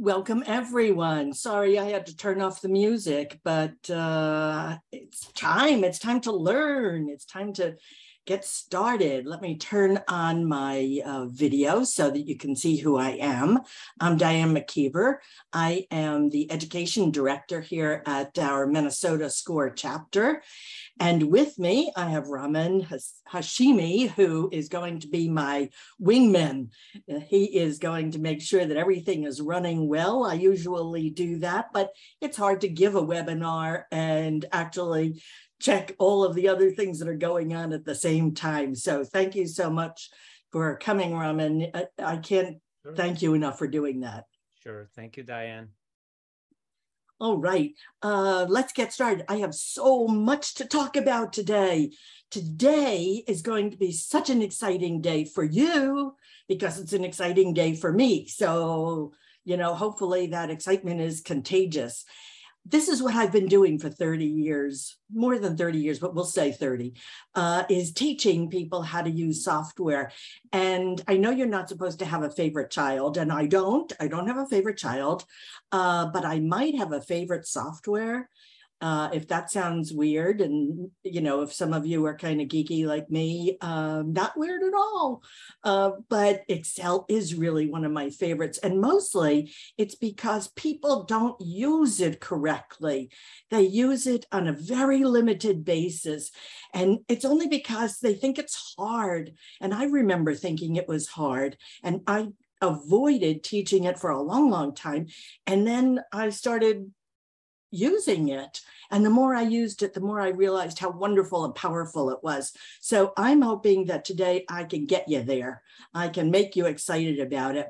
Welcome, everyone. Sorry, I had to turn off the music, but it's time. It's time to learn. It's time to get started. Let me turn on my video so that you can see who I am. I'm Diane McKeever. I am the education director here at our Minnesota SCORE chapter. And with me, I have Raman Hashimi, who is going to be my wingman. He is going to make sure that everything is running well. I usually do that, but it's hard to give a webinar and actually check all of the other things that are going on at the same time. So thank you so much for coming, Raman. I can't thank you enough for doing that. Sure. Thank you, Diane. All right, let's get started. I have so much to talk about today. Today is going to be such an exciting day for you because it's an exciting day for me. So, you know, hopefully that excitement is contagious. This is what I've been doing for 30 years, more than 30 years, but we'll say 30, is teaching people how to use software. And I know you're not supposed to have a favorite child, and I don't have a favorite child, but I might have a favorite software. If that sounds weird, and you know, if some of you are kind of geeky like me, not weird at all. But Excel is really one of my favorites, and mostly it's because people don't use it correctly. They use it on a very limited basis, and it's only because they think it's hard. And I remember thinking it was hard, and I avoided teaching it for a long, long time. And then I started using it. And the more I used it, the more I realized how wonderful and powerful it was. So I'm hoping that today I can get you there. I can make you excited about it.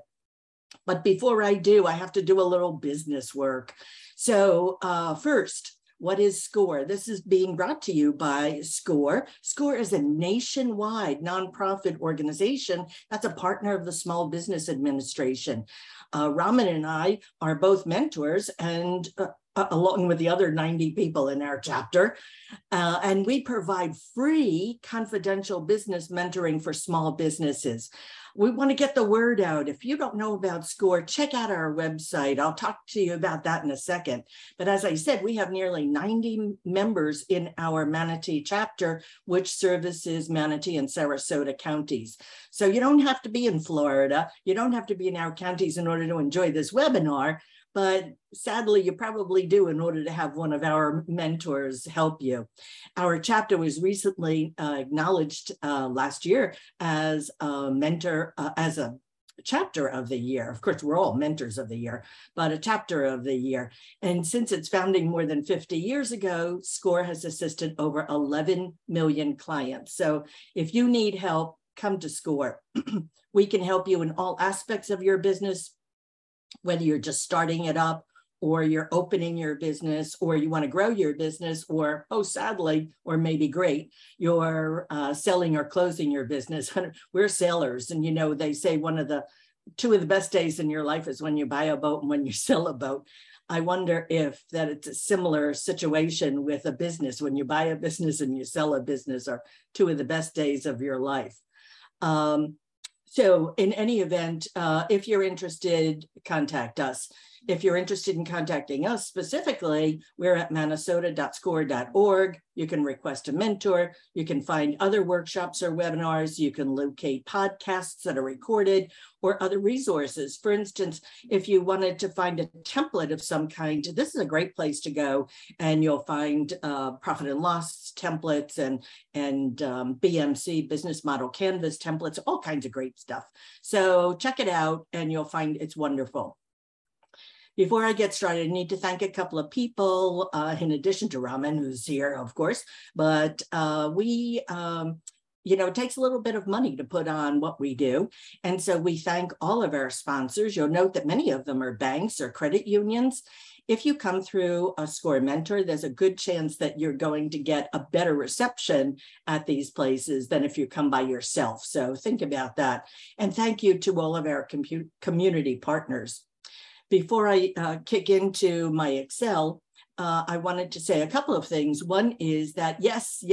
But before I do, I have to do a little business work. So first, what is SCORE? This is being brought to you by SCORE. SCORE is a nationwide nonprofit organization that's a partner of the Small Business Administration. Raman and I are both mentors, and along with the other 90 people in our chapter. And we provide free confidential business mentoring for small businesses. We want to get the word out. If you don't know about SCORE, check out our website. I'll talk to you about that in a second. But as I said, we have nearly 90 members in our Manatee chapter, which services Manatee and Sarasota counties. So you don't have to be in Florida. You don't have to be in our counties in order to enjoy this webinar. But sadly, you probably do in order to have one of our mentors help you. Our chapter was recently acknowledged last year as a mentor, as a chapter of the year. Of course, we're all mentors of the year, but a chapter of the year. And since its founding more than 50 years ago, SCORE has assisted over 11 million clients. So if you need help, come to SCORE. We can help you in all aspects of your business, whether you're just starting it up or you're opening your business or you want to grow your business or, oh, sadly, or maybe great, you're selling or closing your business. We're sailors. And, you know, they say two of the best days in your life is when you buy a boat and when you sell a boat. I wonder if that it's a similar situation with a business. When you buy a business and you sell a business are two of the best days of your life. So in any event, if you're interested, contact us. If you're interested in contacting us specifically, we're at minnesota.score.org. You can request a mentor. You can find other workshops or webinars. You can locate podcasts that are recorded or other resources. For instance, if you wanted to find a template of some kind, this is a great place to go, and you'll find profit and loss templates and BMC, business model canvas templates, all kinds of great stuff. So check it out and you'll find it's wonderful. Before I get started, I need to thank a couple of people, in addition to Raman, who's here, of course, but you know, it takes a little bit of money to put on what we do. And so we thank all of our sponsors. You'll note that many of them are banks or credit unions. If you come through a SCORE mentor, there's a good chance that you're going to get a better reception at these places than if you come by yourself. So think about that. And thank you to all of our community partners. Before I kick into my Excel, I wanted to say a couple of things. One is that yes,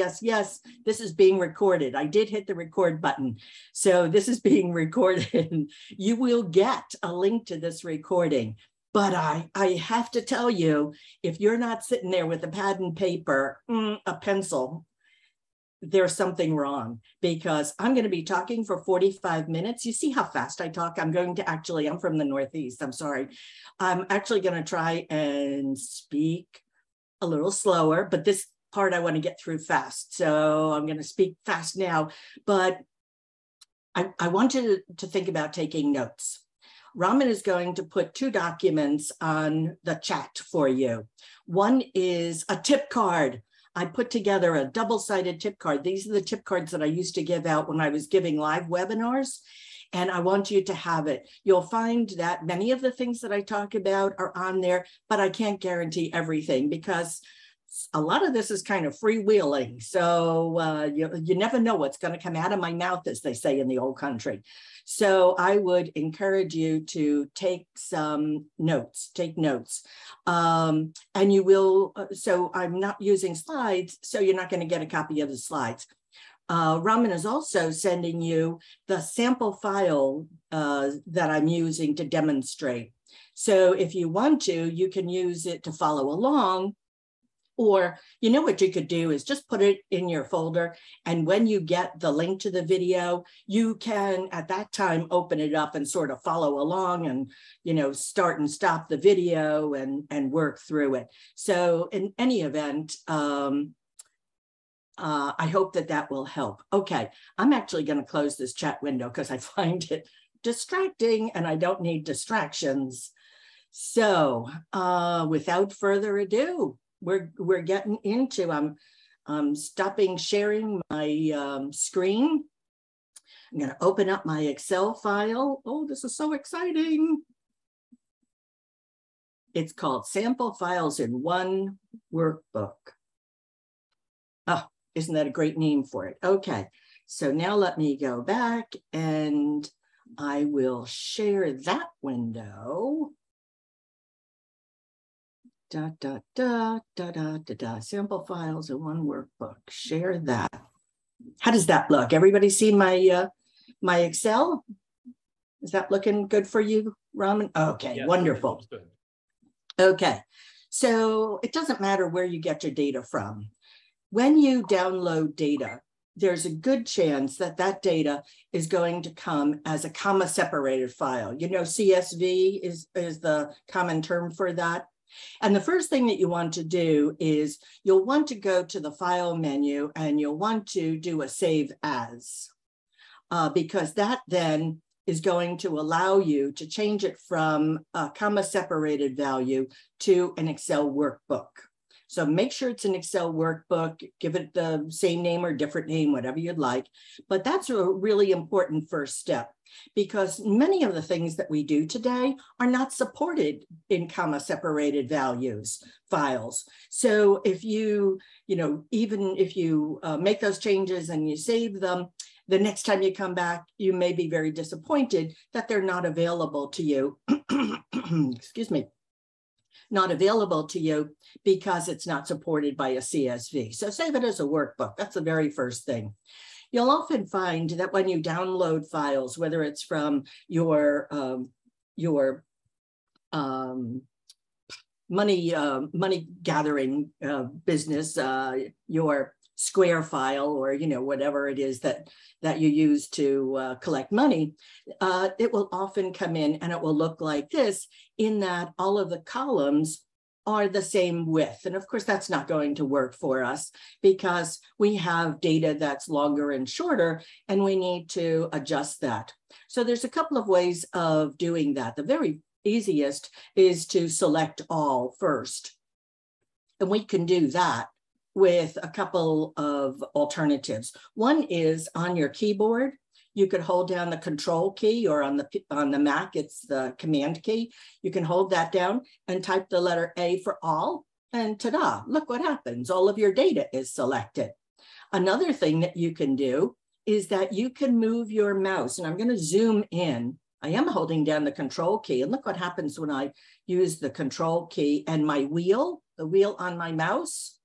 this is being recorded. I did hit the record button. So this is being recorded. You will get a link to this recording. But I have to tell you, if you're not sitting there with a pad and paper, a pencil, there's something wrong, because I'm going to be talking for 45 minutes. You see how fast I talk? I'm from the Northeast. I'm sorry. I'm actually going to try and speak a little slower, but this part I want to get through fast. So I'm going to speak fast now, but I want you to think about taking notes. Raman is going to put 2 documents on the chat for you. One is a tip card. I put together a double-sided tip card. These are the tip cards that I used to give out when I was giving live webinars, and I want you to have it. You'll find that many of the things that I talk about are on there, but I can't guarantee everything because a lot of this is kind of freewheeling. So you never know what's going to come out of my mouth, as they say in the old country. So I would encourage you to take some notes, and you will, so I'm not using slides, so you're not going to get a copy of the slides. Raman is also sending you the sample file that I'm using to demonstrate. So if you want to, you can use it to follow along. Or, you know what you could do is just put it in your folder. And when you get the link to the video, you can at that time open it up and sort of follow along and, you know, start and stop the video and work through it. So in any event, I hope that will help. Okay, I'm actually going to close this chat window because I find it distracting and I don't need distractions. So without further ado, we're getting into, I'm stopping sharing my screen. I'm going to open up my Excel file. Oh, this is so exciting. It's called Sample Files in One Workbook. Oh, isn't that a great name for it? Okay, so now let me go back and I will share that window. Sample files in one workbook. Share that. How does that look? Everybody see my my Excel? Is that looking good for you, Raman? Okay, yes, wonderful. Good. Okay, so it doesn't matter where you get your data from. When you download data, there's a good chance that that data is going to come as a comma separated file. You know, CSV is the common term for that. And the first thing that you want to do is you'll want to go to the file menu and you'll want to do a save as, because that then is going to allow you to change it from a comma separated value to an Excel workbook. So make sure it's an Excel workbook, give it the same name or different name, whatever you'd like. But that's a really important first step, because many of the things that we do today are not supported in comma separated values files. So if you even if you make those changes and you save them, the next time you come back, you may be very disappointed that they're not available to you. Excuse me. Not available to you because it's not supported by a CSV. So save it as a workbook. That's the very first thing. You'll often find that when you download files, whether it's from your money gathering business, your Square file, or whatever it is that you use to collect money, it will often come in and it will look like this, in that all of the columns are the same width. And of course, that's not going to work for us because we have data that's longer and shorter, and we need to adjust that. So there's a couple of ways of doing that. The very easiest is to select all first. And we can do that with a couple of alternatives. One is on your keyboard. You could hold down the Control key, or on the Mac, it's the Command key. You can hold that down and type the letter A for all, and ta-da, look what happens. All of your data is selected. Another thing that you can do is that you can move your mouse, and I'm going to zoom in. I am holding down the Control key, and look what happens when I use the Control key and my wheel, the wheel on my mouse,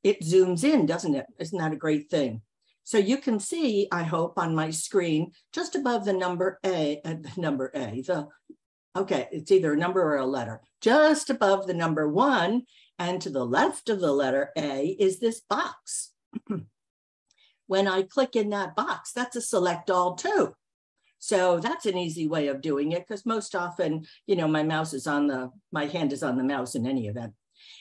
it zooms in, doesn't it? Isn't that a great thing? So you can see, I hope, on my screen, just above the number A, the Okay, it's either a number or a letter. Just above the number 1 and to the left of the letter A is this box. When I click in that box, that's a select all too. So that's an easy way of doing it, because most often, you know, my hand is on the mouse in any event.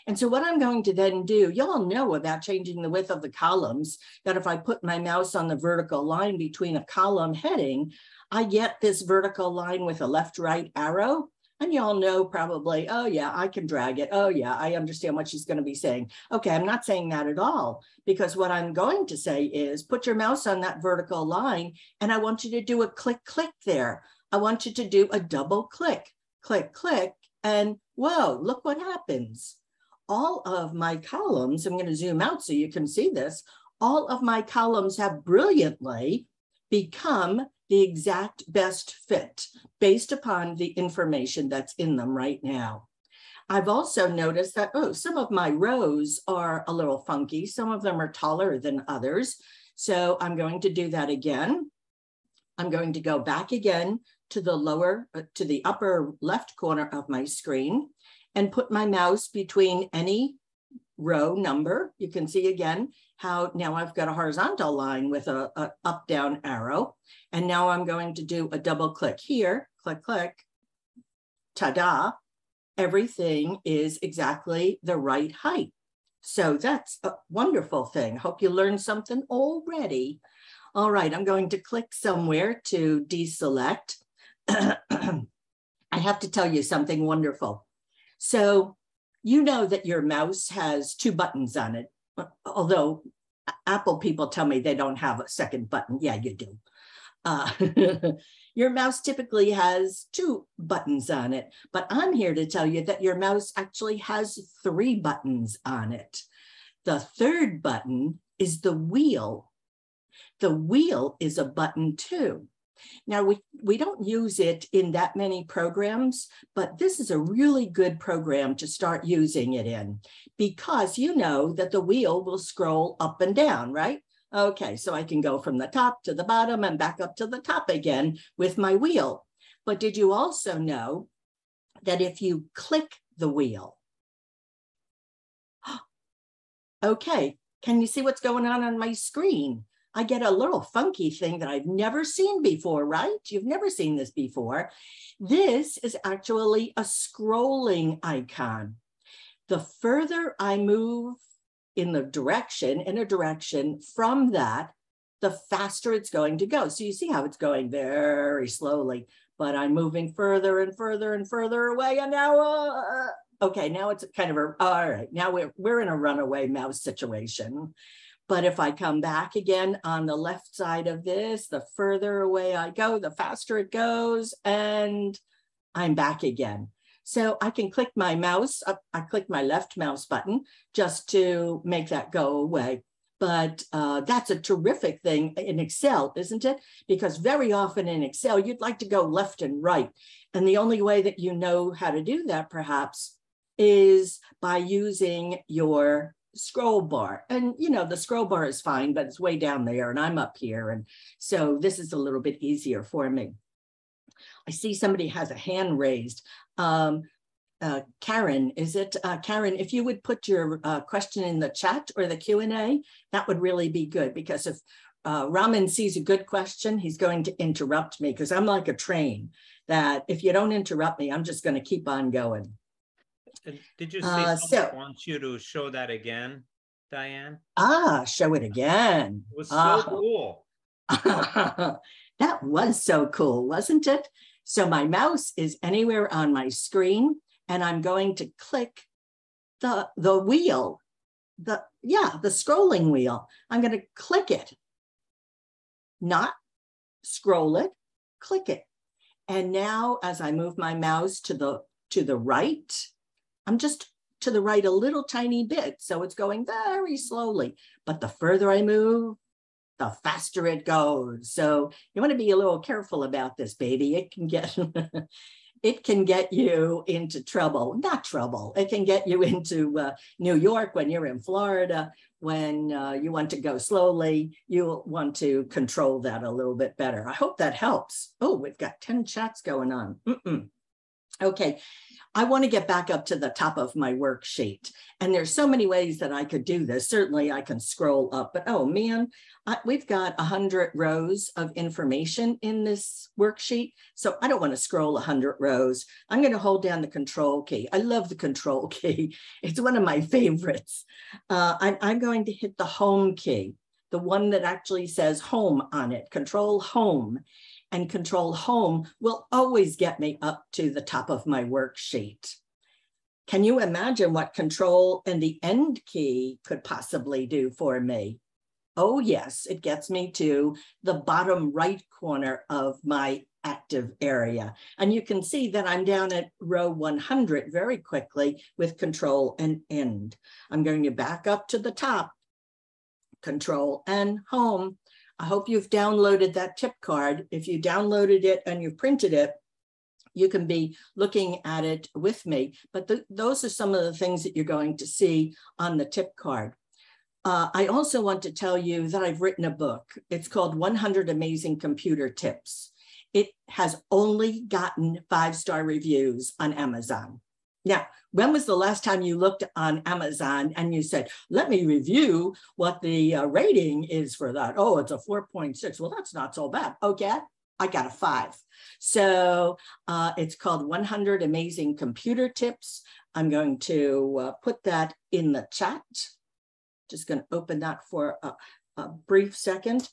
And so what I'm going to then do, y'all know about changing the width of the columns, that if I put my mouse on the vertical line between a column heading, I get this vertical line with a left-right arrow. And y'all know probably, oh yeah, I can drag it. Oh yeah, I understand what she's going to be saying. Okay, I'm not saying that at all, because what I'm going to say is put your mouse on that vertical line, and I want you to do a click, click there. I want you to do a double click, click, click, and whoa, look what happens. All of my columns, I'm going to zoom out so you can see this, all of my columns have brilliantly become the exact best fit based upon the information that's in them right now. I've also noticed that, oh, some of my rows are a little funky. Some of them are taller than others. So I'm going to do that again. I'm going to go back again to the upper left corner of my screen and put my mouse between any row number. You can see again how now I've got a horizontal line with a up-down arrow. And now I'm going to do a double click here, click, click, ta-da. Everything is exactly the right height. So that's a wonderful thing. Hope you learned something already. All right, I'm going to click somewhere to deselect. I have to tell you something wonderful. So you know that your mouse has 2 buttons on it, although Apple people tell me they don't have a second button. Yeah, you do. Your mouse typically has 2 buttons on it, but I'm here to tell you that your mouse actually has 3 buttons on it. The 3rd button is the wheel. The wheel is a button too. Now, we don't use it in that many programs, but this is a really good program to start using it in, because you know that the wheel will scroll up and down, right? Okay, so I can go from the top to the bottom and back up to the top again with my wheel. But did you also know that if you click the wheel, okay, can you see what's going on my screen? I get a little funky thing that I've never seen before, right? You've never seen this before. This is actually a scrolling icon. The further I move in a direction from that, the faster it's going to go. So you see how it's going very slowly, but I'm moving further and further and further away. And now, okay, now it's kind of all right, now we're in a runaway mouse situation. But if I come back again on the left side of this, the further away I go, the faster it goes, and I'm back again. So I can click my mouse, I click my left mouse button just to make that go away. But that's a terrific thing in Excel, isn't it? Because very often in Excel, you'd like to go left and right. And the only way that you know how to do that, perhaps, is by using your scroll bar. And you know, the scroll bar is fine, but it's way down there and I'm up here. And so this is a little bit easier for me. I see somebody has a hand raised. Karen, is it? Karen, if you would put your question in the chat or the Q&A, that would really be good, because if Raman sees a good question, he's going to interrupt me, because I'm like a train that if you don't interrupt me, I'm just going to keep on going. Did you see someone wants you to show that again, Diane? Show it again. It was so cool. That was so cool, wasn't it? So my mouse is anywhere on my screen, and I'm going to click the wheel, the scrolling wheel. I'm going to click it, not scroll it, click it. And now as I move my mouse to the right, I'm just to the right a little tiny bit. So it's going very slowly, but the further I move, the faster it goes. So you want to be a little careful about this, baby. It can get, it can get you into trouble. Not trouble. It can get you into New York when you're in Florida. When you want to go slowly, you'll want to control that a little bit better. I hope that helps. Oh, we've got 10 chats going on. Okay, I want to get back up to the top of my worksheet. And there's so many ways that I could do this. Certainly I can scroll up, but oh man, we've got 100 rows of information in this worksheet. So I don't want to scroll 100 rows. I'm going to hold down the control key. I love the control key. It's one of my favorites. I'm going to hit the home key, the one that actually says home on it, control home. And control home will always get me up to the top of my worksheet. Can you imagine what control and the end key could possibly do for me? Oh yes, it gets me to the bottom right corner of my active area. And you can see that I'm down at row 100 very quickly with control and end. I'm going to back up to the top, control and home. I hope you've downloaded that tip card. If you downloaded it and you printed it, you can be looking at it with me. But those are some of the things that you're going to see on the tip card. I also want to tell you that I've written a book. It's called 100 Amazing Computer Tips. It has only gotten 5-star reviews on Amazon. Now, when was the last time you looked on Amazon and you said, let me review what the rating is for that? Oh, it's a 4.6. Well, that's not so bad. Okay, I got a 5. So it's called 100 Amazing Computer Tips. I'm going to put that in the chat. Just going to open that for a brief second.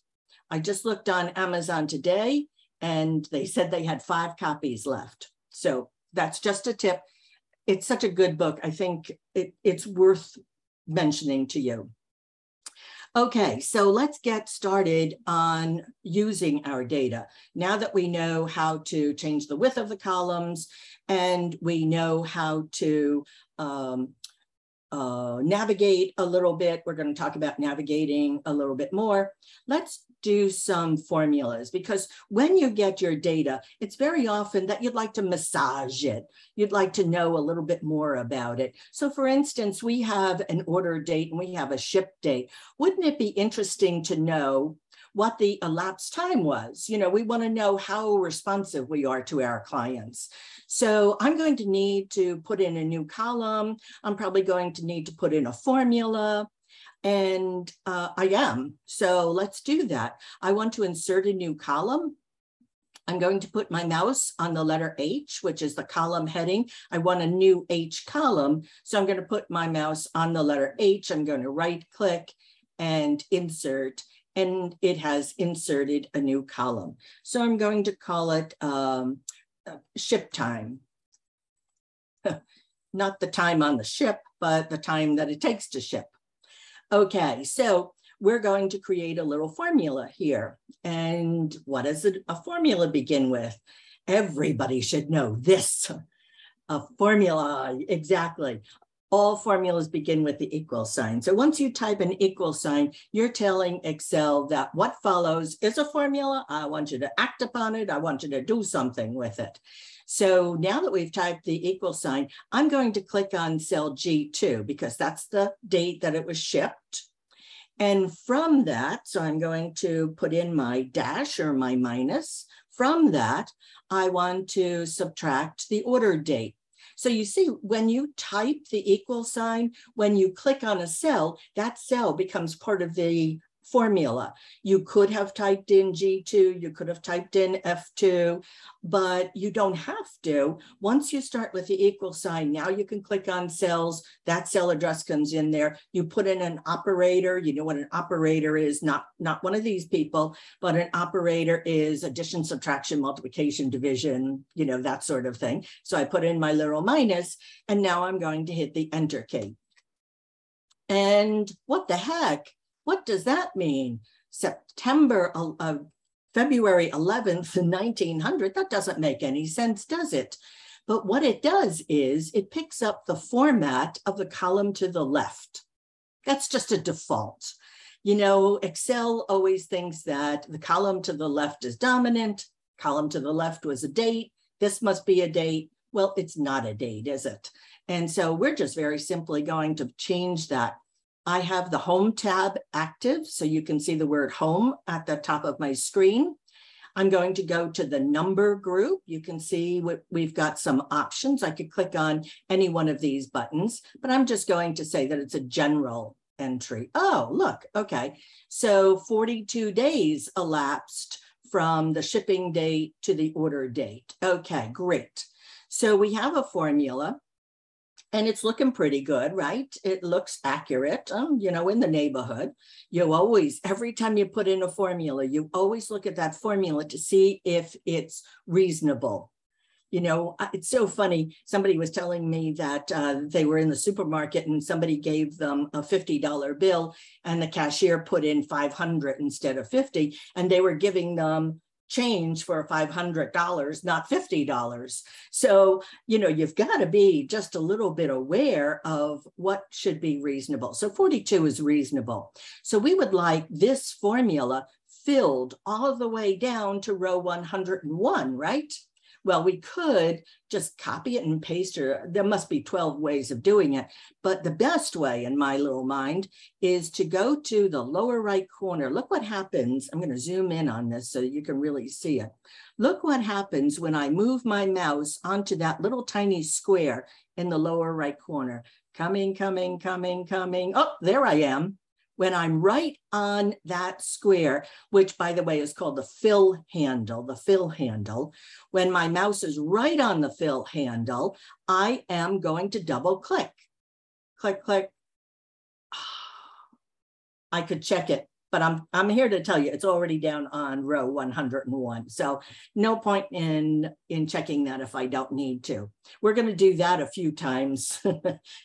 I just looked on Amazon today and they said they had 5 copies left. So that's just a tip. It's such a good book. I think it's worth mentioning to you. Okay, so let's get started on using our data. Now that we know how to change the width of the columns and we know how to navigate a little bit, we're going to talk about navigating a little bit more. Let's do some formulas, because when you get your data, it's very often that you'd like to massage it. You'd like to know a little bit more about it. So for instance, we have an order date and we have a ship date. Wouldn't it be interesting to know what the elapsed time was? You know, we want to know how responsive we are to our clients. So I'm going to need to put in a new column. I'm probably going to need to put in a formula. And I am. So let's do that. I want to insert a new column. I'm going to put my mouse on the letter H, which is the column heading. I want a new H column. So I'm going to put my mouse on the letter H. I'm going to right click and insert. And it has inserted a new column. So I'm going to call it ship time. Not the time on the ship, but the time that it takes to ship. Okay, so we're going to create a little formula here. And what does a formula begin with? Everybody should know this. A formula, exactly. All formulas begin with the equal sign. So once you type an equal sign, you're telling Excel that what follows is a formula. I want you to act upon it. I want you to do something with it. So now that we've typed the equal sign, I'm going to click on cell G2 because that's the date that it was shipped. And from that, so I'm going to put in my dash or my minus. From that, I want to subtract the order date. So you see, when you type the equal sign, when you click on a cell, that cell becomes part of the formula. You could have typed in G2, you could have typed in F2, but you don't have to. Once you start with the equal sign, now you can click on cells, that cell address comes in there, you put in an operator. You know what an operator is, not one of these people, but an operator is addition, subtraction, multiplication, division, you know, that sort of thing. So I put in my little minus, and now I'm going to hit the enter key. And what the heck? What does that mean? February 11th, 1900, that doesn't make any sense, does it? But what it does is it picks up the format of the column to the left. That's just a default. You know, Excel always thinks that the column to the left is dominant, column to the left was a date, this must be a date. Well, it's not a date, is it? And so we're just very simply going to change that. I have the home tab active, so you can see the word home at the top of my screen. I'm going to go to the number group. You can see we've got some options. I could click on any one of these buttons, but I'm just going to say that it's a general entry. Oh, look, okay. So 42 days elapsed from the shipping date to the order date. Okay, great. So we have a formula and it's looking pretty good, right? It looks accurate, you know, in the neighborhood. You always, every time you put in a formula, you always look at that formula to see if it's reasonable. You know, it's so funny. Somebody was telling me that they were in the supermarket and somebody gave them a $50 bill and the cashier put in 500 instead of 50, and they were giving them change for $500, not $50. So, you know, you've got to be just a little bit aware of what should be reasonable. So 42 is reasonable. So we would like this formula filled all the way down to row 101, right? Well, we could just copy it and paste it. There must be 12 ways of doing it. But the best way in my little mind is to go to the lower right corner. Look what happens. I'm going to zoom in on this so you can really see it. Look what happens when I move my mouse onto that little tiny square in the lower right corner. Coming, coming, coming, coming. Oh, there I am. When I'm right on that square, which by the way is called the fill handle, when my mouse is right on the fill handle, I am going to double click. Click, click. I could check it, but I'm here to tell you it's already down on row 101. So no point in checking that if I don't need to. We're going to do that a few times.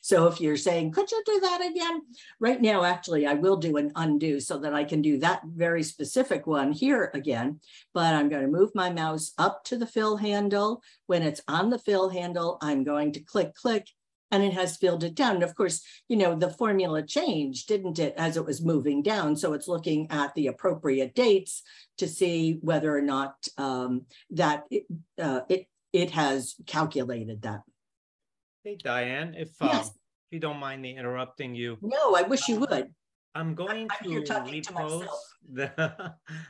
So if you're saying, could you do that again? Right now, actually, I will do an undo so that I can do that very specific one here again. But I'm going to move my mouse up to the fill handle. When it's on the fill handle, I'm going to click, click. And it has filled it down. And of course, you know, the formula changed, didn't it, as it was moving down. So it's looking at the appropriate dates to see whether or not that it has calculated that. Hey, Diane, if you don't mind me interrupting you. No, I wish you would. I'm going to repost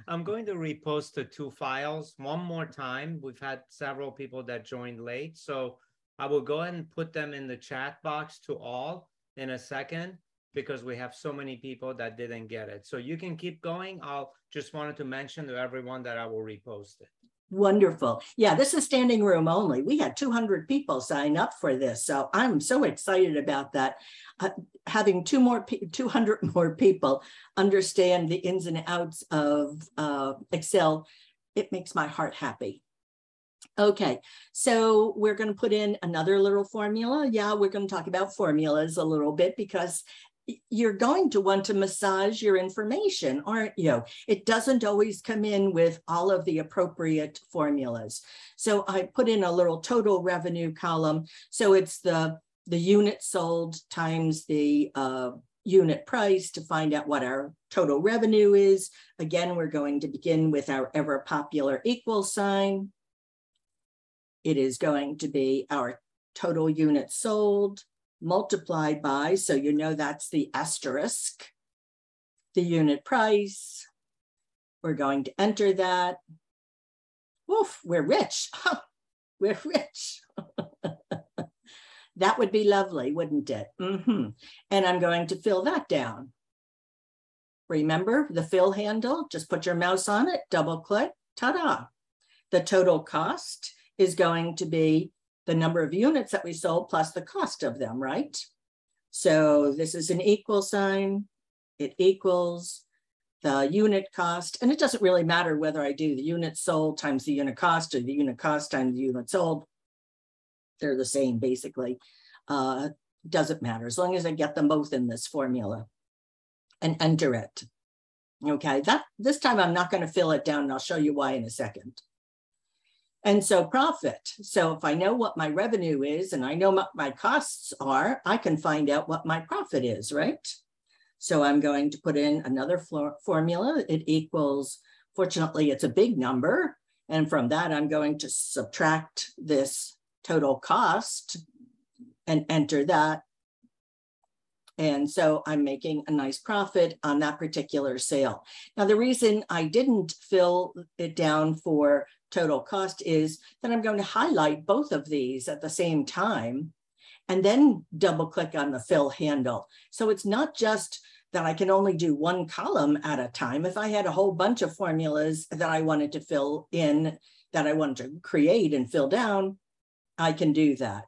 I'm going to repost the two files one more time. We've had several people that joined late, so I will go ahead and put them in the chat box to all in a second because we have so many people that didn't get it. So you can keep going. I'll just wanted to mention to everyone that I will repost it. Wonderful. Yeah, this is standing room only. We had 200 people sign up for this. So I'm so excited about that. Having 200 more people understand the ins and outs of Excel, it makes my heart happy. Okay, so we're going to put in another little formula. Yeah, we're going to talk about formulas a little bit because you're going to want to massage your information, aren't you? It doesn't always come in with all of the appropriate formulas. So I put in a little total revenue column. So it's the unit sold times the unit price to find out what our total revenue is. Again, we're going to begin with our ever popular equal sign. It is going to be our total units sold multiplied by, so you know that's the asterisk, the unit price. We're going to enter that. Woof, we're rich. Huh, we're rich. That would be lovely, wouldn't it? And I'm going to fill that down. Remember the fill handle, just put your mouse on it, double click, ta-da. The total cost is going to be the number of units that we sold plus the cost of them, right? So this is an equal sign. It equals the unit cost. And it doesn't really matter whether I do the unit sold times the unit cost or the unit cost times the unit sold. They're the same, basically. Doesn't matter as long as I get them both in this formula and enter it. Okay, this time I'm not going to fill it down, and I'll show you why in a second. And so profit. So if I know what my revenue is and I know what my costs are, I can find out what my profit is, right? So I'm going to put in another formula. It equals, fortunately, it's a big number. And from that, I'm going to subtract this total cost and enter that. And so I'm making a nice profit on that particular sale. Now, the reason I didn't fill it down for total cost is that I'm going to highlight both of these at the same time and then double click on the fill handle. So it's not just that I can only do one column at a time. If I had a whole bunch of formulas that I wanted to fill in, that I wanted to create and fill down, I can do that.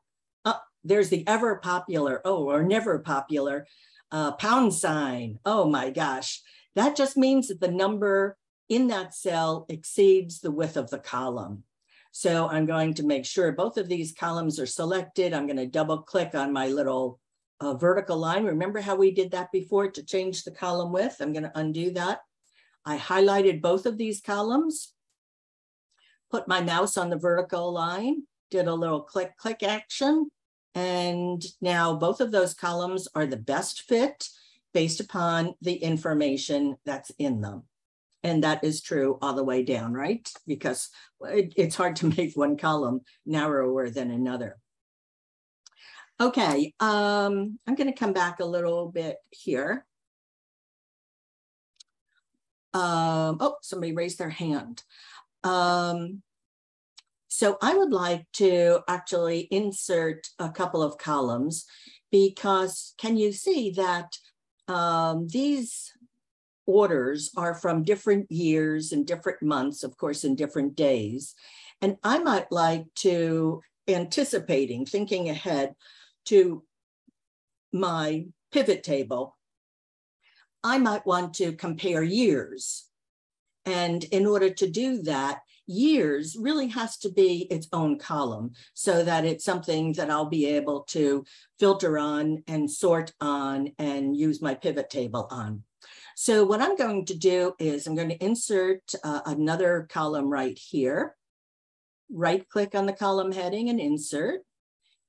There's the ever popular, or never popular pound sign. Oh my gosh. That just means that the number in that cell exceeds the width of the column. So I'm going to make sure both of these columns are selected. I'm going to double click on my little vertical line. Remember how we did that before to change the column width? I'm going to undo that. I highlighted both of these columns, put my mouse on the vertical line, did a little click action. And now both of those columns are the best fit based upon the information that's in them. And that is true all the way down, right? Because it's hard to make one column narrower than another. Okay, I'm going to come back a little bit here. Oh, somebody raised their hand. So I would like to actually insert a couple of columns because can you see that these orders are from different years and different months, of course, in different days. And I might like to, thinking ahead to my pivot table, I might want to compare years. And in order to do that, years really has to be its own column so that it's something that I'll be able to filter on and sort on and use my pivot table on. So what I'm going to do is I'm going to insert another column right here, right click on the column heading and insert,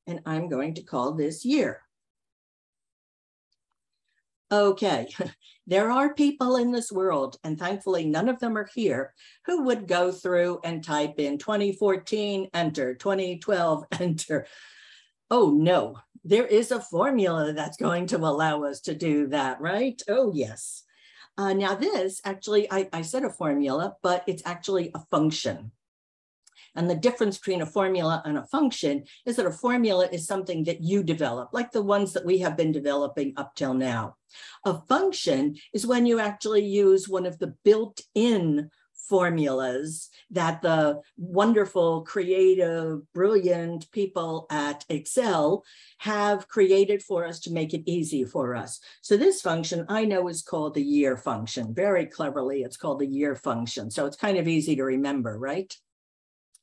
and I'm going to call this year. Okay, there are people in this world, and thankfully none of them are here, who would go through and type in 2014, enter, 2012, enter. Oh no, there is a formula that's going to allow us to do that, right? Oh yes. Now this, actually, I said a formula, but it's actually a function. And the difference between a formula and a function is that a formula is something that you develop, like the ones that we have been developing up till now. A function is when you actually use one of the built-in formulas that the wonderful, creative, brilliant people at Excel have created for us to make it easy for us. So this function I know is called the year function. Very cleverly, it's called the year function. So it's kind of easy to remember, right?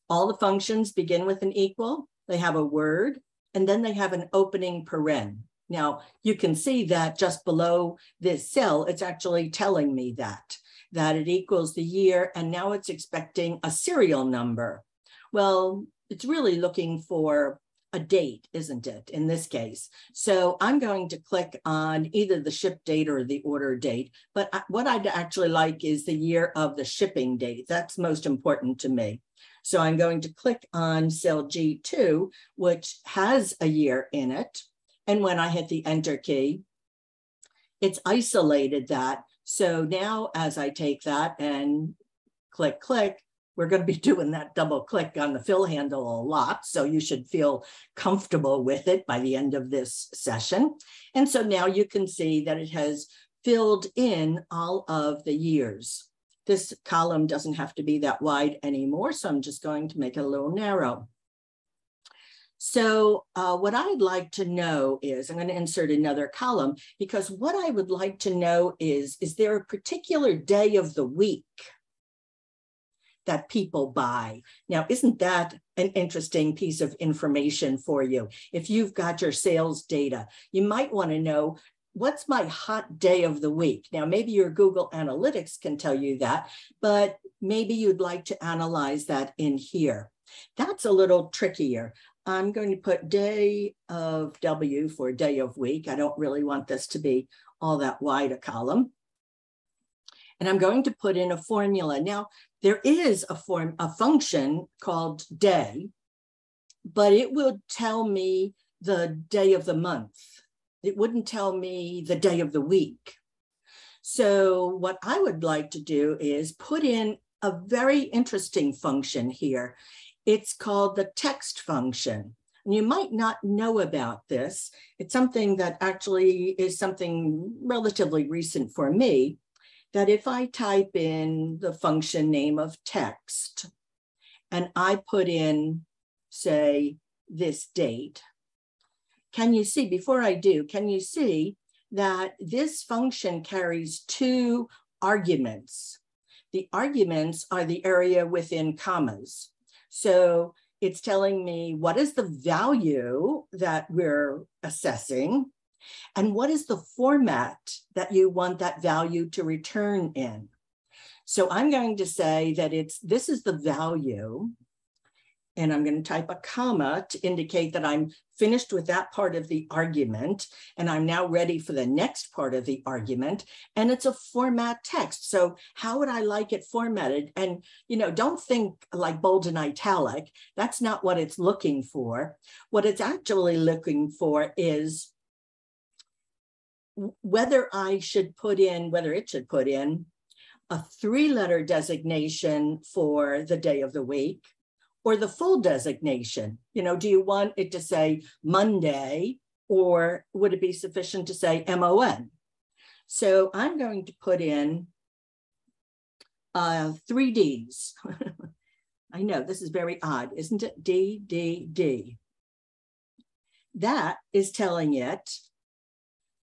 All the functions begin with an equal, they have a word, and then they have an opening paren. Now, you can see that just below this cell, it's actually telling me that it equals the year, and now it's expecting a serial number. Well, it's really looking for a date, isn't it, in this case? So I'm going to click on either the ship date or the order date, but what I'd actually like is the year of the shipping date. That's most important to me. So I'm going to click on cell G2, which has a year in it. And when I hit the enter key, it's isolated that. So now as I take that and click, we're going to be doing that double click on the fill handle a lot. So you should feel comfortable with it by the end of this session. And so now you can see that it has filled in all of the years. This column doesn't have to be that wide anymore, so I'm just going to make it a little narrow. So what I'd like to know is, I'm going to insert another column, because what I would like to know is there a particular day of the week that people buy? Now, isn't that an interesting piece of information for you? If you've got your sales data, you might want to know, what's my hot day of the week? Now, maybe your Google Analytics can tell you that, but maybe you'd like to analyze that in here. That's a little trickier. I'm going to put day of W for day of week. I don't really want this to be all that wide a column. And I'm going to put in a formula. Now, there is a function called day, but it will tell me the day of the month It wouldn't tell me the day of the week. So what I would like to do is put in a very interesting function here. It's called the text function. And you might not know about this. It's something that actually is something relatively recent for me, that if I type in the function name of text and I put in, say, this date, can you see, before I do, can you see that this function carries two arguments? The arguments are the area within commas. So it's telling me what is the value that we're assessing and what is the format that you want that value to return in. So I'm going to say that this is the value, and I'm going to type a comma to indicate that I'm finished with that part of the argument, and I'm now ready for the next part of the argument, and it's a format text. So how would I like it formatted? And, don't think like bold and italic. That's not what it's looking for. What it's actually looking for is whether it should put in a 3-letter designation for the day of the week, or the full designation. Do you want it to say Monday, or would it be sufficient to say MON? So I'm going to put in 3 Ds. I know this is very odd, isn't it? D, D, D. That is telling it,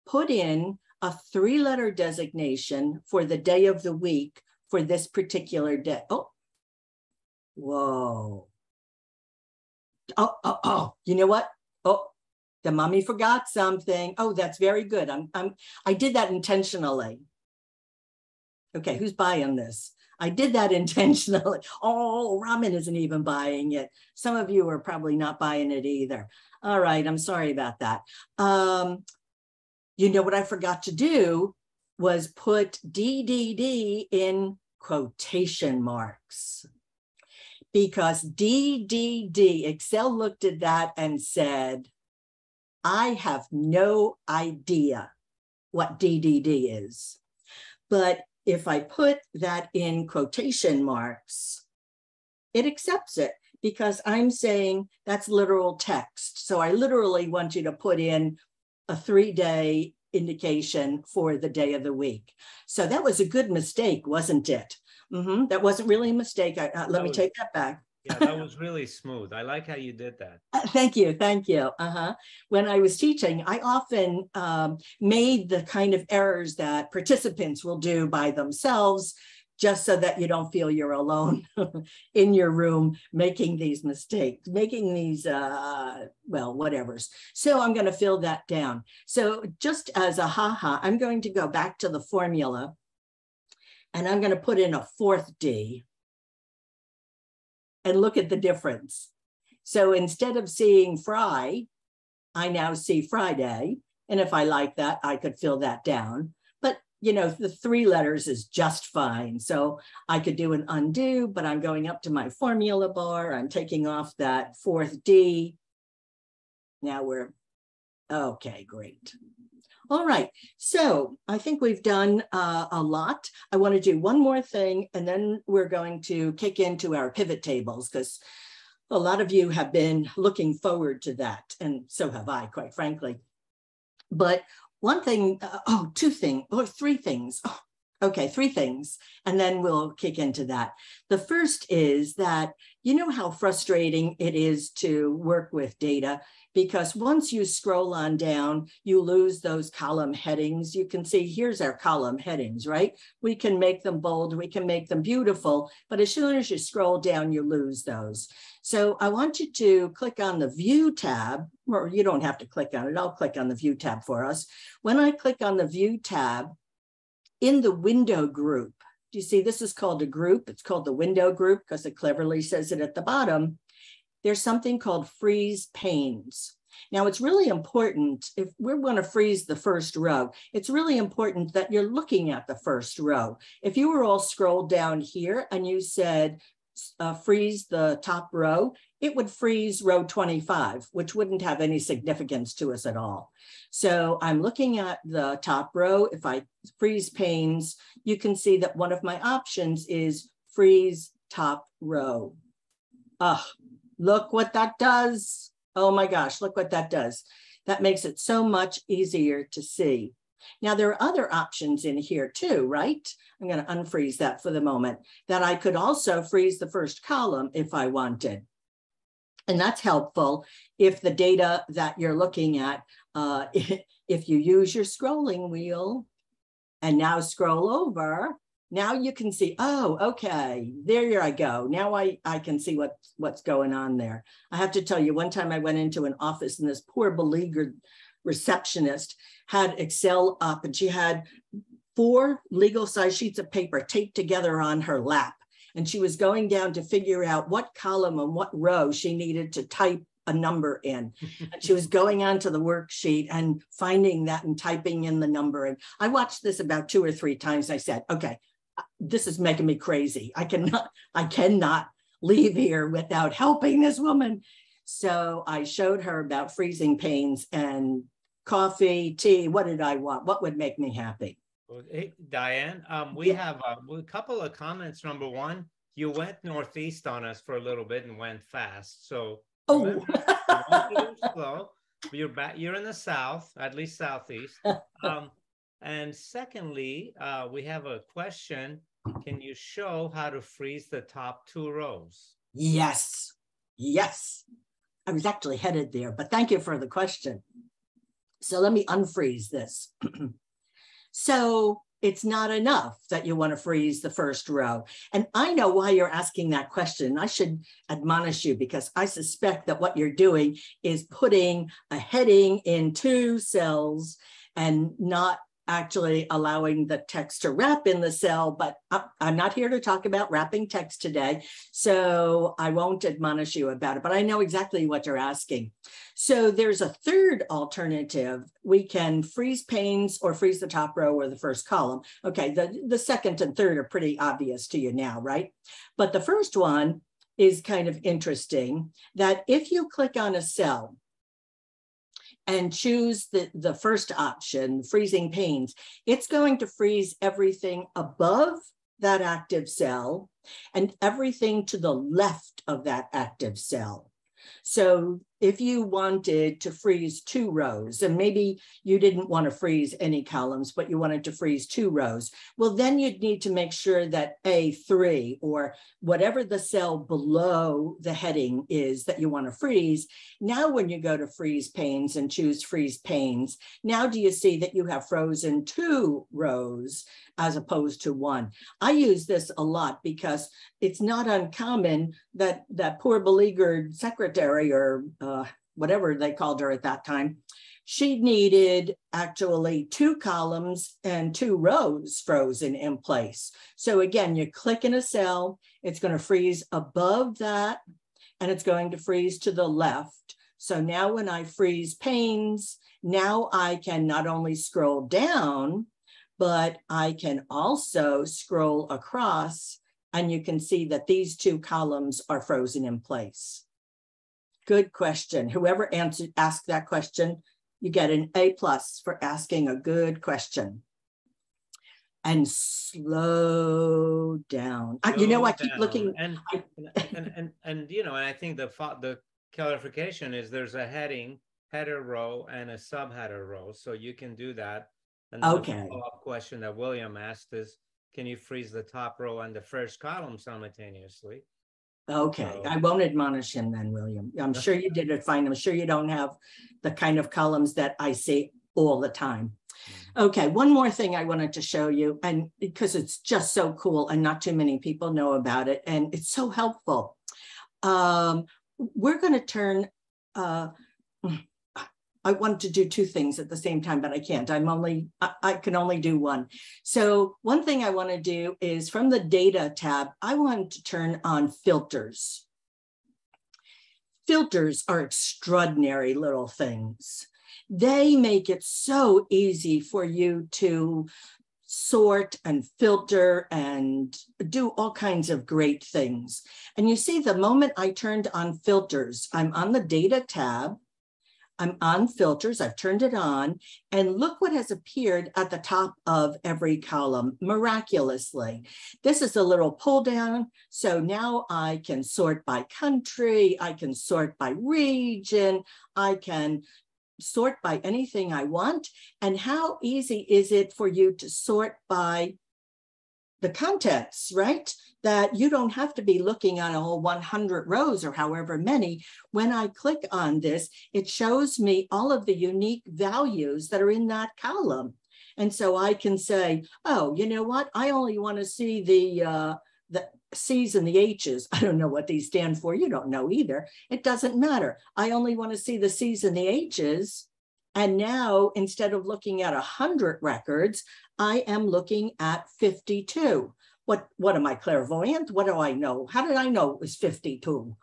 put in a 3-letter designation for the day of the week for this particular day. Oh, whoa. Oh, you know what? Oh, the mommy forgot something. Oh, that's very good. I did that intentionally. Okay, who's buying this? I did that intentionally. Oh, Ramen isn't even buying it. Some of you are probably not buying it either. All right, I'm sorry about that. What I forgot to do was put DDD in quotation marks. Because DDD, Excel looked at that and said, I have no idea what DDD is. But if I put that in quotation marks, it accepts it because I'm saying that's literal text. So I literally want you to put in a 3-day indication for the day of the week. So that was a good mistake, wasn't it? That wasn't really a mistake. Let me take that back. Yeah, that was really smooth. I like how you did that. Thank you. When I was teaching, I often made the kind of errors that participants will do by themselves, just so that you don't feel you're alone in your room making these mistakes, making these, whatevers. So I'm going to fill that down. So just as a I'm going to go back to the formula, and I'm going to put in a 4th D and look at the difference. So instead of seeing Fry, I now see Friday. And if I like that, I could fill that down. But, the 3 letters is just fine. So I could do an undo, but I'm going up to my formula bar. I'm taking off that 4th D. Now we're, okay, great. All right, so I think we've done a lot. I want to do one more thing, and then we're going to kick into our pivot tables, because a lot of you have been looking forward to that, and so have I, quite frankly. But one thing, 2 things, or 3 things. Okay, 3 things, and then we'll kick into that. The first is that, how frustrating it is to work with data, because once you scroll on down, you lose those column headings. You can see here's our column headings, right? We can make them bold, we can make them beautiful, but as soon as you scroll down, you lose those. So I want you to click on the View tab, or you don't have to click on it. I'll click on the View tab for us. When I click on the View tab, in the window group, do you see this is called a group? It's called the window group because it cleverly says it at the bottom. There's something called freeze panes. Now it's really important, if we're going to freeze the first row, it's really important that you're looking at the first row. If you were all scrolled down here and you said freeze the top row, it would freeze row 25, which wouldn't have any significance to us at all. So I'm looking at the top row. If I freeze panes, you can see that one of my options is freeze top row. Look what that does. Oh my gosh, look what that does. That makes it so much easier to see. Now, there are other options in here too, right? I'm going to unfreeze that for the moment, that I could also freeze the first column if I wanted. And that's helpful if the data that you're looking at, if you use your scrolling wheel and now scroll over, now you can see, oh, okay, there I go. Now I can see what's going on there. I have to tell you, one time I went into an office and this poor beleaguered receptionist had Excel up and she had 4 legal size sheets of paper taped together on her lap. And she was going down to figure out what column and what row she needed to type a number in. And she was going onto the worksheet and finding that and typing in the number. And I watched this about 2 or 3 times. I said, okay, this is making me crazy. I cannot leave here without helping this woman. So I showed her about freezing panes and coffee, tea. What did I want? What would make me happy? Hey, Diane, we have a couple of comments. Number one, you went northeast on us for a little bit and went fast. So remember, you want to do slow. You're back. You're in the south, at least southeast. And secondly, we have a question. Can you show how to freeze the top 2 rows? Yes. Yes. I was actually headed there, but thank you for the question. So let me unfreeze this. So it's not enough that you want to freeze the first row. And I know why you're asking that question. I should admonish you because I suspect that what you're doing is putting a heading in 2 cells and not actually allowing the text to wrap in the cell, but I'm not here to talk about wrapping text today, so I won't admonish you about it, but I know exactly what you're asking. So there's a third alternative. We can freeze panes or freeze the top row or the first column. Okay, the second and third are pretty obvious to you now, right? But the first one is kind of interesting, that if you click on a cell and choose the first option, freezing panes, it's going to freeze everything above that active cell and everything to the left of that active cell. So if you wanted to freeze 2 rows, and maybe you didn't want to freeze any columns, but you wanted to freeze 2 rows, well, then you'd need to make sure that A3 or whatever the cell below the heading is that you want to freeze. Now, when you go to freeze panes and choose freeze panes, now do you see that you have frozen 2 rows as opposed to 1? I use this a lot because it's not uncommon that that poor beleaguered secretary or whatever they called her at that time, she needed actually 2 columns and 2 rows frozen in place. So again, you click in a cell, it's going to freeze above that, and it's going to freeze to the left. So now when I freeze panes, now I can not only scroll down, but I can also scroll across, and you can see that these 2 columns are frozen in place. Good question. Whoever asked that question, you get an A+ for asking a good question. And slow down. You know, I keep looking. And you know, and I think the clarification is there's a header row and a subheader row, so you can do that. And okay. The follow-up question that William asked is, can you freeze the top row and the first column simultaneously? Okay, so I won't admonish him then, William. I'm sure you did it fine. I'm sure you don't have the kind of columns that I see all the time. Okay, one more thing I wanted to show you, and because it's just so cool and not too many people know about it, and it's so helpful. We're going to turn, I want to do 2 things at the same time, but I can't. I can only do one. So one thing I want to do is from the data tab, I want to turn on filters. Filters are extraordinary little things. They make it so easy for you to sort and filter and do all kinds of great things. And you see, the moment I turned on filters, I'm on the data tab, I'm on filters, I've turned it on, and look what has appeared at the top of every column, miraculously. This is a little pull down, so now I can sort by country, I can sort by region, I can sort by anything I want. And how easy is it for you to sort by the contents, right? That you don't have to be looking at all 100 rows or however many. When I click on this, it shows me all of the unique values that are in that column. And so I can say, oh, you know what? I only want to see the C's and the H's. I don't know what these stand for. You don't know either. It doesn't matter. I only want to see the C's and the H's. And now, instead of looking at 100 records, I am looking at 52. What am I, clairvoyant? What do I know? How did I know it was 52?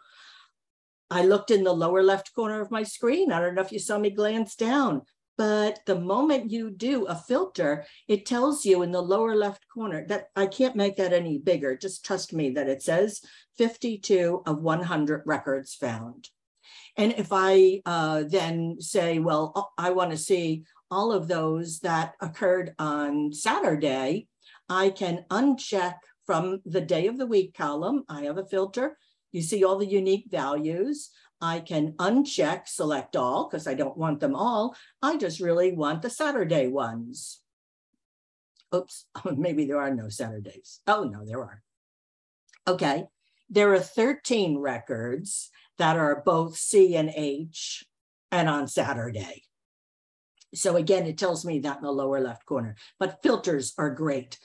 I looked in the lower left corner of my screen. I don't know if you saw me glance down, but the moment you do a filter, it tells you in the lower left corner that I can't make that any bigger. Just trust me that it says 52 of 100 records found. And if I then say, well, I want to see all of those that occurred on Saturday, I can uncheck from the day of the week column. I have a filter. You see all the unique values. I can uncheck select all because I don't want them all. I just really want the Saturday ones. Oops, maybe there are no Saturdays. Oh, no, there are. Okay, there are 13 records that are both C and H and on Saturday. So again, it tells me that in the lower left corner, but filters are great.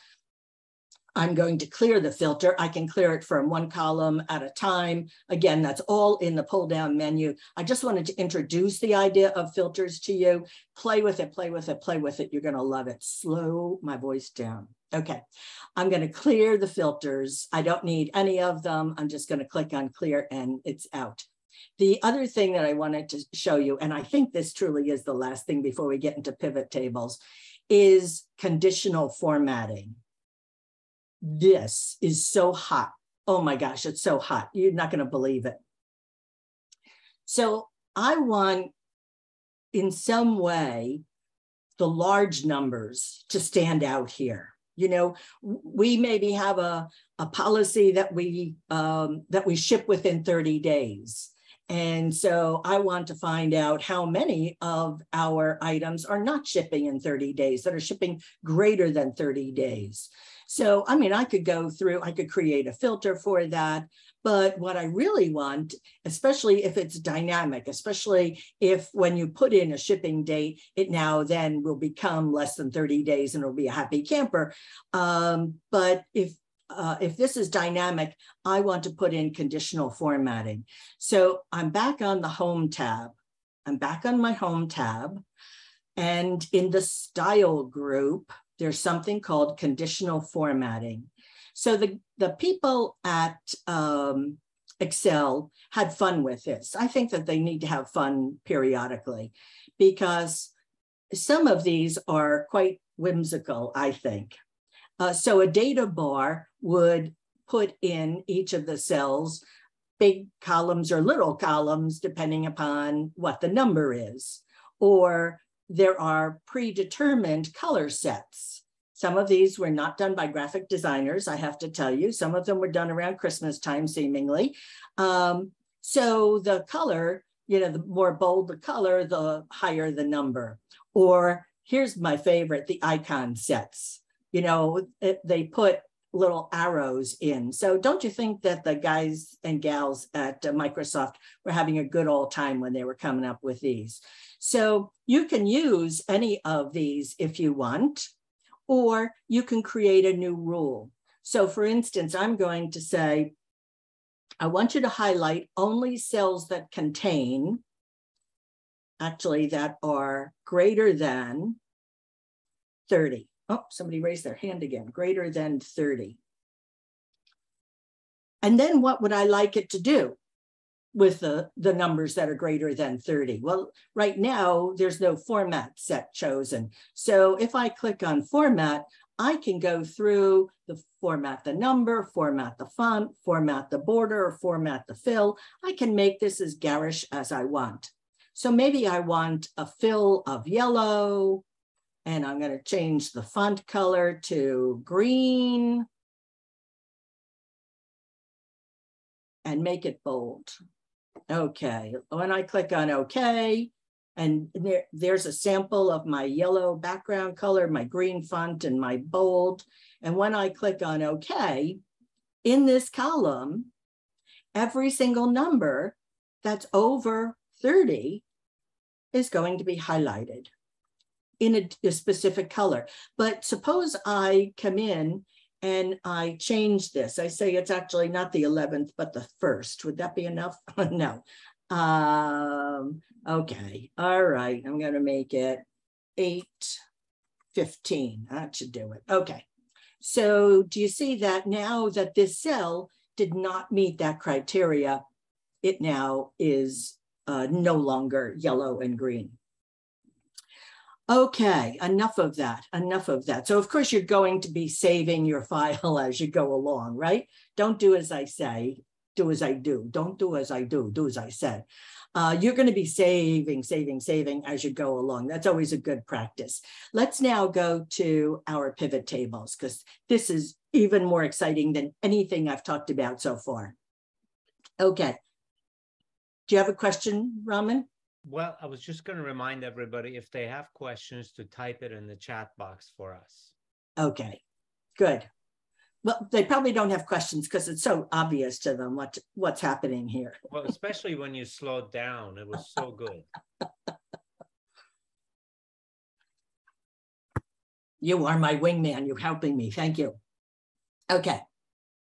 I'm going to clear the filter. I can clear it from one column at a time. Again, that's all in the pull down menu. I just wanted to introduce the idea of filters to you. Play with it, play with it, play with it. You're gonna love it. Slow my voice down. Okay, I'm gonna clear the filters. I don't need any of them. I'm just gonna click on clear and it's out. The other thing that I wanted to show you, and I think this truly is the last thing before we get into pivot tables, is conditional formatting. This is so hot. Oh my gosh, it's so hot. You're not going to believe it. So I want, in some way, the large numbers to stand out here. You know, we maybe have a policy that we ship within 30 days. And so I want to find out how many of our items are not shipping in 30 days, that are shipping greater than 30 days. So, I mean, I could go through, I could create a filter for that. But what I really want, especially if it's dynamic, especially if when you put in a shipping date, it now then will become less than 30 days and it'll be a happy camper. But if this is dynamic, I want to put in conditional formatting. So I'm back on the home tab. I'm back on my home tab. And in the style group, there's something called conditional formatting. So the people at Excel had fun with this. I think that they need to have fun periodically because some of these are quite whimsical, I think. So a data bar would put in each of the cells big columns or little columns, depending upon what the number is. Or there are predetermined color sets. Some of these were not done by graphic designers, I have to tell you. Some of them were done around Christmas time, seemingly. So the color, you know, the more bold the color, the higher the number. Or here's my favorite, the icon sets. You know, they put little arrows in. So don't you think that the guys and gals at Microsoft were having a good old time when they were coming up with these? So you can use any of these if you want, or you can create a new rule. So for instance, I'm going to say, I want you to highlight only cells that contain, actually that are greater than 30. Oh, somebody raised their hand again, greater than 30. And then what would I like it to do with the numbers that are greater than 30? Well, right now, there's no format set chosen. So if I click on format, I can go through the format the number, format the font, format the border, or format the fill. I can make this as garish as I want. So maybe I want a fill of yellow, and I'm going to change the font color to green and make it bold. Okay, when I click on OK, and there's a sample of my yellow background color, my green font, and my bold. And when I click on OK, in this column, every single number that's over 30 is going to be highlighted in a specific color. But suppose I come in and I change this. I say it's actually not the 11th, but the 1st. Would that be enough? No. Okay, all right, I'm gonna make it 8:15. That should do it. Okay, so do you see that now that this cell did not meet that criteria, it now is no longer yellow and green. Okay, enough of that, enough of that. So of course you're going to be saving your file as you go along, right? Don't do as I say, do as I do. Don't do as I do, do as I say. You're going to be saving as you go along. That's always a good practice. Let's now go to our pivot tables, because this is even more exciting than anything I've talked about so far. Okay. Do you have a question, Raman? Well, I was just going to remind everybody, if they have questions, to type it in the chat box for us. Okay, good. Well, they probably don't have questions because it's so obvious to them what's happening here. Well, especially when you slowed down, it was so good. You are my wingman. You're helping me. Thank you. Okay.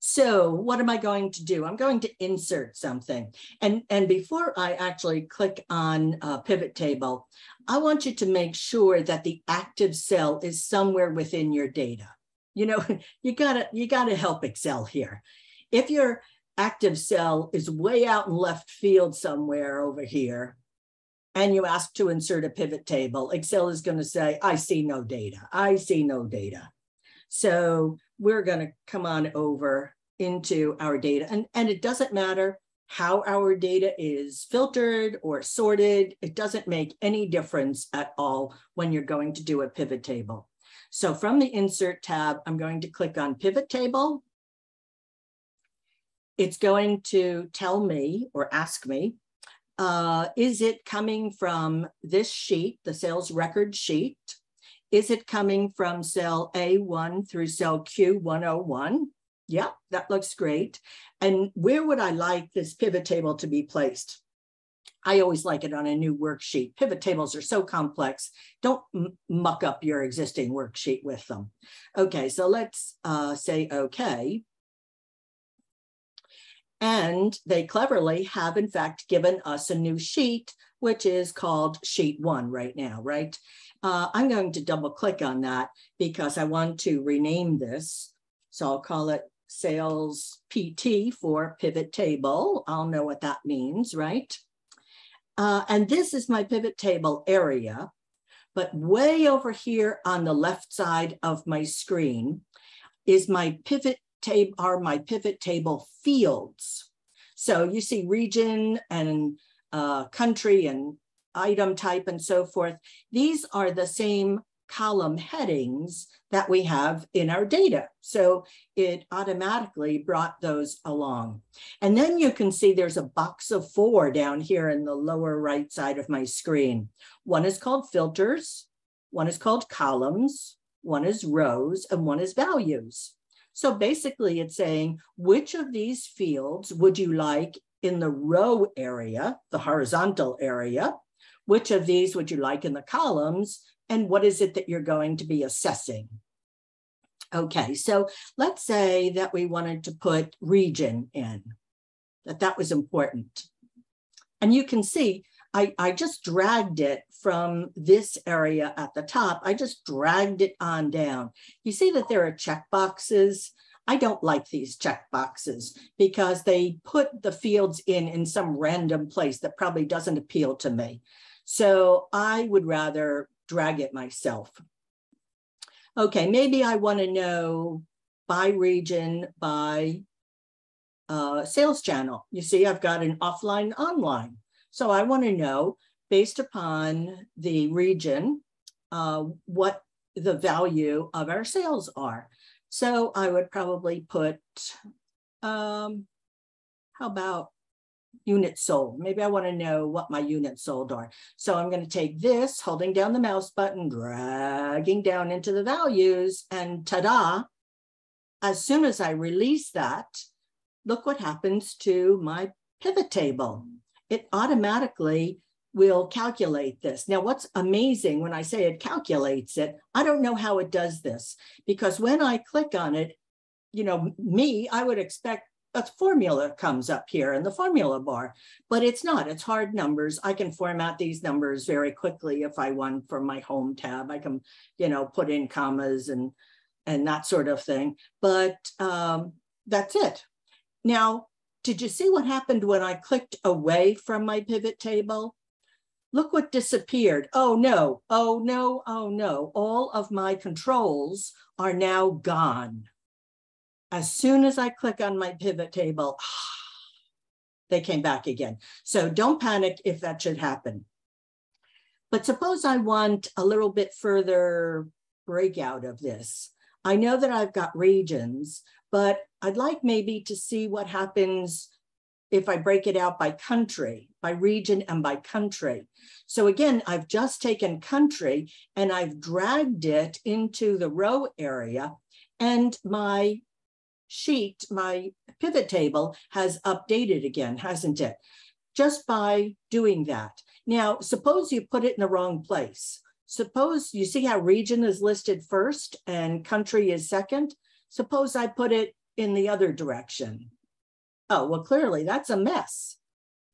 So what am I going to do? I'm going to insert something. And before I actually click on pivot table, I want you to make sure that the active cell is somewhere within your data. You know, you gotta help Excel here. If your active cell is way out in left field somewhere over here, and you ask to insert a pivot table, Excel is going to say, I see no data. I see no data. So we're going to come on over into our data. And it doesn't matter how our data is filtered or sorted. It doesn't make any difference at all when you're going to do a pivot table. So from the Insert tab, I'm going to click on Pivot Table. It's going to tell me or ask me, is it coming from this sheet, the sales record sheet? Is it coming from cell A1 through cell Q101? Yeah, that looks great. And where would I like this pivot table to be placed? I always like it on a new worksheet. Pivot tables are so complex. Don't muck up your existing worksheet with them. Okay, so let's say okay. And they cleverly have, in fact, given us a new sheet, which is called Sheet 1 right now, right? I'm going to double click on that because I want to rename this. So I'll call it Sales PT for Pivot Table. I'll know what that means, right? And this is my pivot table area, but way over here on the left side of my screen is my pivot table, are my pivot table fields. So you see region and country and item type and so forth. These are the same column headings that we have in our data. So it automatically brought those along. And then you can see there's a box of 4 down here in the lower right side of my screen. One is called filters, one is called columns, one is rows, and one is values. So basically it's saying, which of these fields would you like in the row area, the horizontal area? Which of these would you like in the columns? And what is it that you're going to be assessing? Okay, so let's say that we wanted to put region in, that was important. And you can see, I just dragged it from this area at the top. I just dragged it on down. You see that there are check boxes. I don't like these check boxes because they put the fields in some random place that probably doesn't appeal to me. So I would rather drag it myself. Okay, maybe I want to know by region, by sales channel. You see, I've got an offline, online. So I want to know, based upon the region, what the value of our sales are. So I would probably put, how about units sold? Maybe I want to know what my units sold are. So I'm going to take this, holding down the mouse button, dragging down into the values, and ta-da, as soon as I release that, look what happens to my pivot table. It automatically will calculate this. Now, what's amazing when I say it calculates it, I don't know how it does this, because when I click on it, you know, I would expect a formula comes up here in the formula bar, but it's not. It's hard numbers. I can format these numbers very quickly if I want from my home tab. I can, you know, put in commas and that sort of thing. But that's it. Now, did you see what happened when I clicked away from my pivot table? Look what disappeared. Oh no, oh no, oh no. All of my controls are now gone. As soon as I click on my pivot table, they came back again. So don't panic if that should happen. But suppose I want a little bit further breakout of this. I know that I've got regions, but I'd like maybe to see what happens if I break it out by country, by region and by country. So again, I've just taken country and I've dragged it into the row area, and my sheet, my pivot table has updated again, hasn't it? Just by doing that. Now, suppose you put it in the wrong place. Suppose you see how region is listed first and country is second. Suppose I put it in the other direction. Oh, well, clearly that's a mess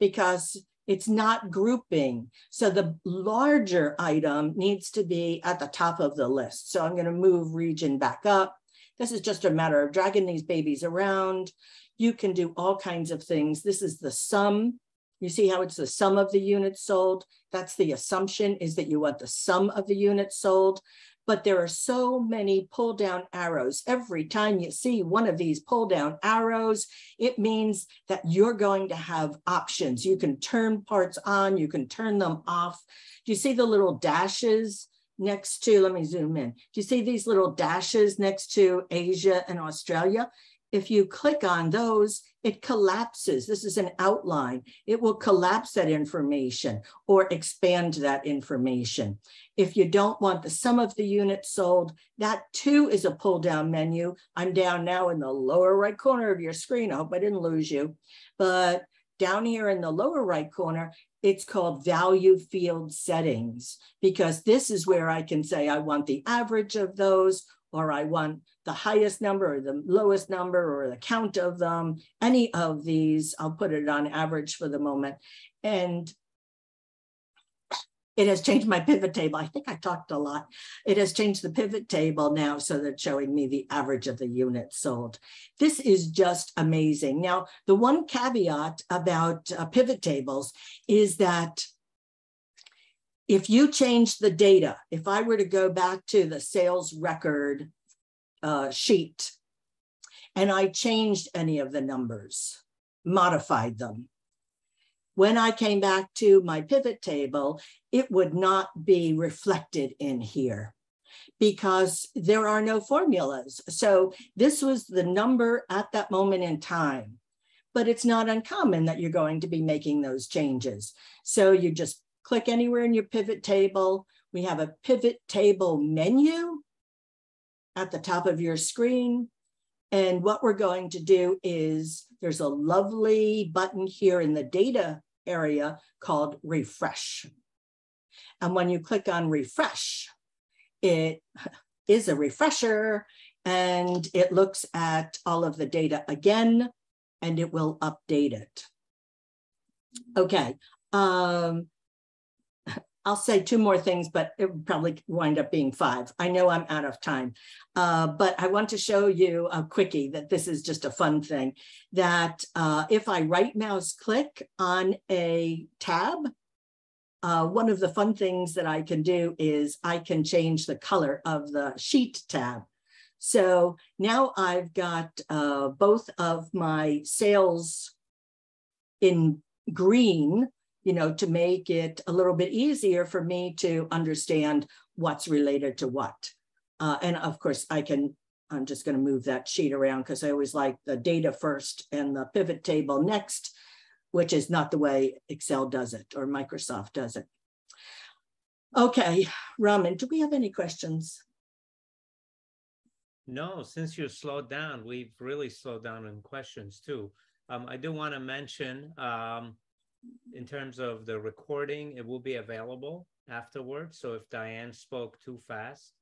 because it's not grouping. So the larger item needs to be at the top of the list. So I'm going to move region back up. This is just a matter of dragging these babies around. You can do all kinds of things. This is the sum. You see how it's the sum of the units sold? That's the assumption, is that you want the sum of the units sold. But there are so many pull down arrows. Every time you see one of these pull down arrows, it means that you're going to have options. You can turn parts on, you can turn them off. Do you see the little dashes next to, let me zoom in. Do you see these little dashes next to Asia and Australia? If you click on those, it collapses. This is an outline. It will collapse that information or expand that information. If you don't want the sum of the units sold, that too is a pull down menu. I'm down now in the lower right corner of your screen. I hope I didn't lose you. But down here in the lower right corner, it's called value field settings, because this is where I can say I want the average of those, or I want the highest number or the lowest number or the count of them. Any of these, I'll put it on average for the moment. And it has changed my pivot table. I think I talked a lot. It has changed the pivot table now so that it's showing me the average of the units sold. This is just amazing. Now, the one caveat about pivot tables is that if you change the data, if I were to go back to the sales record sheet and I changed any of the numbers, modified them, when I came back to my pivot table, it would not be reflected in here because there are no formulas. So this was the number at that moment in time, but it's not uncommon that you're going to be making those changes. So you just click anywhere in your pivot table. We have a pivot table menu at the top of your screen. And what we're going to do is there's a lovely button here in the data area called refresh. And when you click on refresh, it is a refresher and it looks at all of the data again and it will update it. Okay. I'll say two more things, but it would probably wind up being 5. I know I'm out of time, but I want to show you a quickie that this is just a fun thing, that if I right mouse click on a tab one of the fun things that I can do is I can change the color of the sheet tab. So now I've got both of my sales in green, to make it a little bit easier for me to understand what's related to what. And of course, I'm just going to move that sheet around because I always like the data first and the pivot table next, which is not the way Excel does it or Microsoft does it. Okay, Raman, do we have any questions? No, since you slowed down, we've really slowed down in questions too. I do want to mention, in terms of the recording, it will be available afterwards. So if Diane spoke too fast,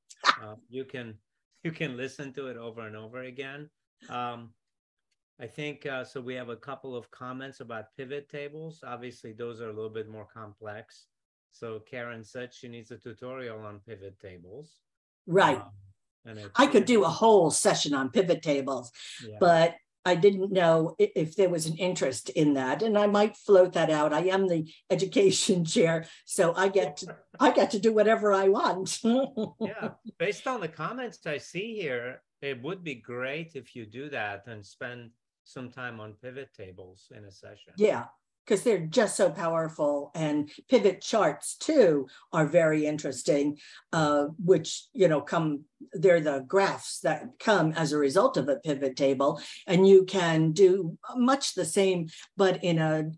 you can listen to it over and over again. I think, so we have a couple of comments about pivot tables. Obviously, those are a little bit more complex. So Karen said she needs a tutorial on pivot tables. Right. I could do a whole session on pivot tables, but I didn't know if there was an interest in that, and I might float that out. I am the education chair, so I get to do whatever I want. Yeah, based on the comments I see here, it would be great if you do that and spend some time on pivot tables in a session. Yeah, because they're just so powerful, and pivot charts too are very interesting, which they're the graphs that come as a result of a pivot table, and you can do much the same but in a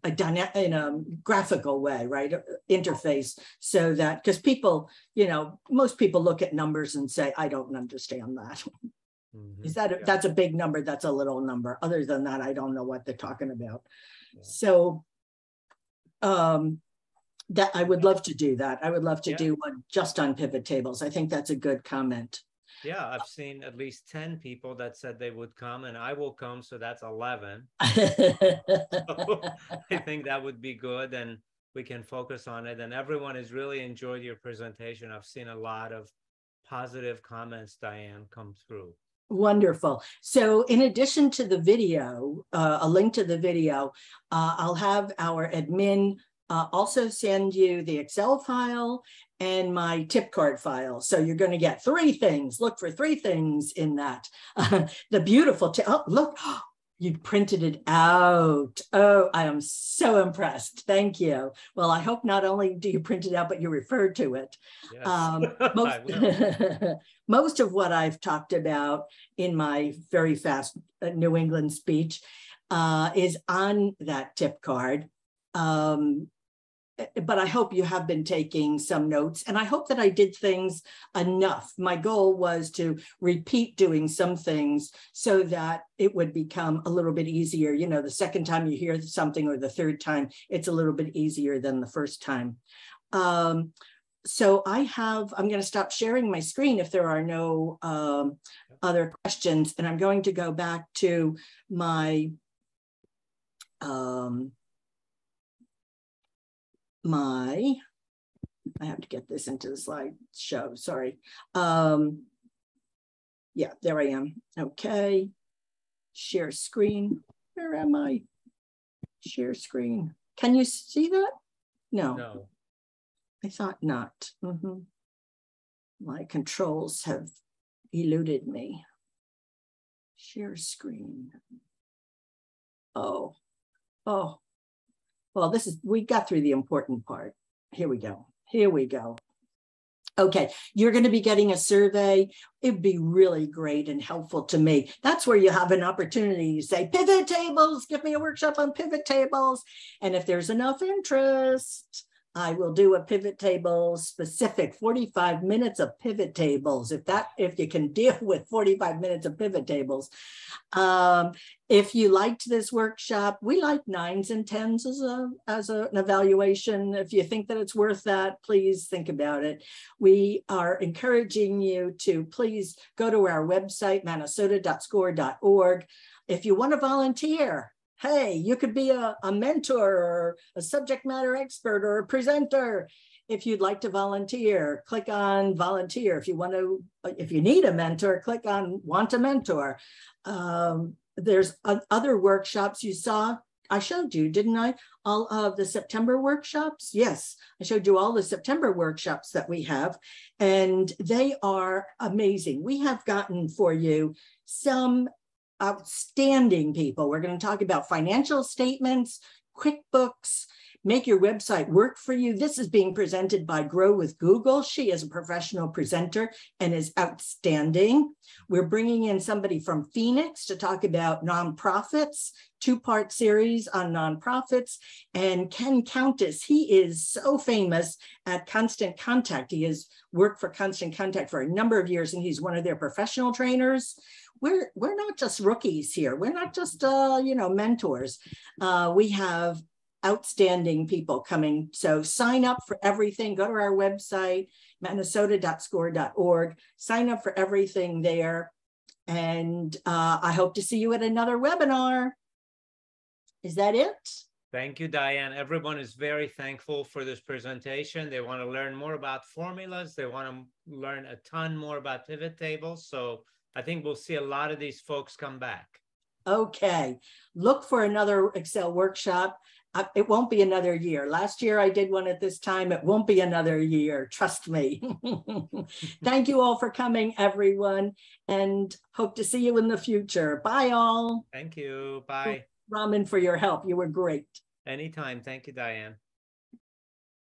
graphical way, right? Interface, so that, because people, most people look at numbers and say, I don't understand that. Mm-hmm. Is that that's a big number, that's a little number, other than that I don't know what they're talking about. So that I would love to do that. I would love to do one just on pivot tables. I think that's a good comment. Yeah, I've seen at least 10 people that said they would come, and I will come, so that's 11. So I think that would be good, and we can focus on it. And everyone has really enjoyed your presentation. I've seen a lot of positive comments, Diane, come through. Wonderful. So in addition to the video, a link to the video, I'll have our admin also send you the Excel file and my tip card file. So you're going to get 3 things. Look for 3 things in that. The beautiful, oh, look, you printed it out. Oh, I am so impressed. Thank you. Well, I hope not only do you print it out, but you refer to it. Yes. Most of what I've talked about in my very fast New England speech is on that tip card. But I hope you have been taking some notes, and I hope that I did things enough. My goal was to repeat doing some things so that it would become a little bit easier. The second time you hear something, or the third time, it's a little bit easier than the first time. So I'm going to stop sharing my screen if there are no other questions, and I'm going to go back to my I have to get this into the slideshow, sorry. Yeah, there I am. Okay, share screen. Where am I? Share screen. Can you see that? No. I thought not. My controls have eluded me. Share screen. Oh. Well, we got through the important part. Here we go. Okay, you're going to be getting a survey. It'd be really great and helpful to me. That's where you have an opportunity to say, pivot tables, give me a workshop on pivot tables. And if there's enough interest, I will do a pivot table specific, 45 minutes of pivot tables, if you can deal with 45 minutes of pivot tables. If you liked this workshop, we like 9s and 10s as an evaluation. If you think that it's worth that, please think about it. We are encouraging you to please go to our website, minnesota.score.org. If you want to volunteer, hey, you could be a mentor or a subject matter expert or a presenter. If you'd like to volunteer, click on volunteer. If you need a mentor, click on want a mentor. There's other workshops you saw. I showed you, didn't I? All of the September workshops. Yes, I showed you all the September workshops that we have, and they are amazing. We have gotten for you some outstanding people. We're going to talk about financial statements, QuickBooks, make your website work for you. This is being presented by Grow with Google. She is a professional presenter and is outstanding. We're bringing in somebody from Phoenix to talk about nonprofits, two-part series on nonprofits. And Ken Countess, he is so famous at Constant Contact. He has worked for Constant Contact for a number of years, and he's one of their professional trainers. We're not just rookies here. We're not just mentors. We have outstanding people coming. So sign up for everything. Go to our website, minnesota.score.org. Sign up for everything there. And I hope to see you at another webinar. Is that it? Thank you, Diane. Everyone is very thankful for this presentation. They want to learn more about formulas. They want to learn a ton more about pivot tables. So I think we'll see a lot of these folks come back. Okay. Look for another Excel workshop. It won't be another year. Last year I did one at this time. It won't be another year. Trust me. Thank you all for coming, everyone, and hope to see you in the future. Bye, all. Thank you. Bye. Raman, for your help. You were great. Anytime. Thank you, Diane.